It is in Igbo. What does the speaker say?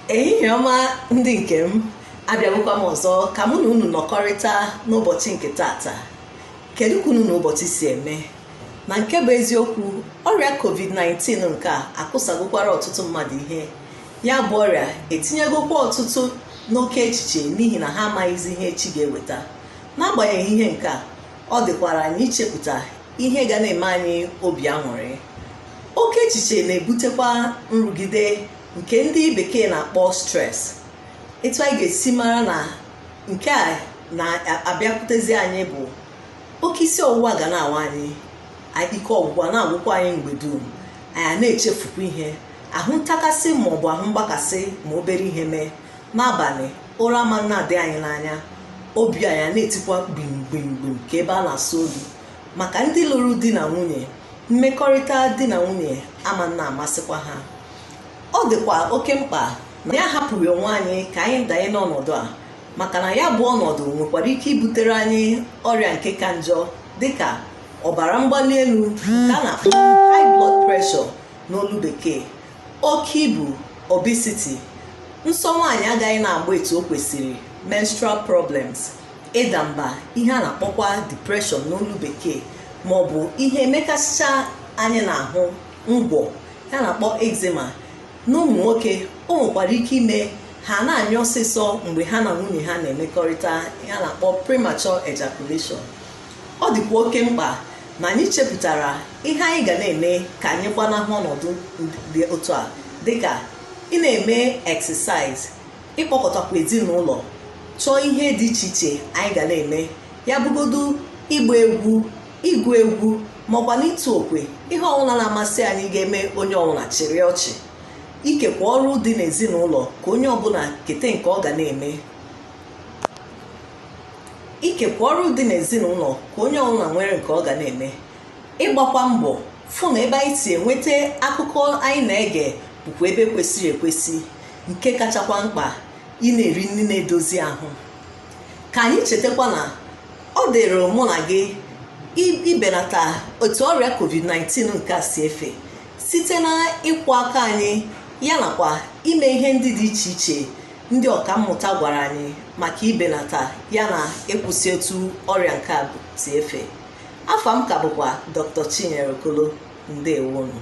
ehihie ọma ndị nke m abịagokwa m ọzọ ka mụ na unu nọkọrịta n'ụbọchị nke tata. Kedu ka unu n'ụbọchị si eme? Na nke bụ eziokwu, ọrịa COVID-19 nke a akụsagokwara ọtụtụ mmadụ ihe. Ya bụ ọrịa etinyegokwa ọtụtụ n'oke echiche n'ihi na ha amaghịzi ihe echi ga-eweta. N'agbanyeghị ihe nke a, ọ dịkwara anyị ichepụta ihe ga na-eme anyị obi aṅụrị. Oke echiche na-ebutekwa nrụgide nke ndị bekee na-akpọ stress. Etu anyị ga-esi mara na nke a na-abịakwutezi anyị bụ oke isi ọwụwa ga na-awa anyị, ike ọgwụgwa na-agwụkwa anyị mgbe dum, anyị na-echefukwa ihe, ahụ ntakasị maọbụ ahụ mgbakasị ma obere ihe mee, n'abalị ụra ama na-adị anyị n'anya, obi anyị na-etikwa gbimgbimgbim ka ebe a na-asụ obi. Maka ndị lụrụ di na nwunye, mmekọrịta di na nwunye ama na-amasịkwa ha. Ọ dịkwa oke mkpa na ya hapụghị onwe anyị ka anyị danye n'ọnọdụ a, maka na ya bụ ọnọdụ nwekwara ike ibutere anyị ọrịa nke ka njọ dịka ọbara mgbali elu nke a na-akpọ high blood pressure n'olu bekee, oke ibu obesity, nsọ nwaanyị agaghị na-agba etu o kwesịrị, menstrual problems, ịda mba, ihe a na-akpọkwa depression n'olu bekee, maọbụ ihe emekasịcha anyị n'ahụ, ngwọ ya na-akpọ eczema. N'ụmụ nwoke, o nwekwara ike ime ha na-anyụ ọsịsọ mgbe ha na nwunye ha na-emekọrịta, ya na-akpọ premature ejaculation. Ọ dịkwa oke mkpa na anyị chepụtara ihe anyị ga na-eme ka anyị gbanahụ ọnọdụ dị otu a, dịka ị na-eme exercise, ịkpọkọtakwa ezinụlọ, chọọ ihe dị iche iche anyị ga na-eme, ya bụgodu ịgba egwu, ịgụ egwu, maọkwa n'ịtụ okwe, ihe ọbụla na-amasị anyị ga-eme onye ọbụla chịrị ọchị. Ikekwa ọrụ dị n'ezinụlọ ka onye ọbụla kete nke ọ ga na-eme. Ikekwa ọrụ dị n'ezinụlọ ka onye ọbụla nwere nke ọ ga na-eme. Ịgbakwa mbọ fụ na ebe anyị si enweta akụkọ anyị na-ege bụkwa ebe kwesịrị ekwesị. Nke kachakwa mkpa, ị na-eri nri na-edozi ahụ. Ka anyị chetakwa na ọ dịrị mụ na gị ibenata otu ọrịa COVID-19 nke a si efe site na ịkwụ aka anyị, ya nakwa ime ihe ndị dị iche iche ndị ọkammụta gwara anyị maka ibenata ya na ịkwụsị otu ọrịa nke a si efe. Afa m ka bụkwa Dr. Chinyere Okolo. Ndewonu.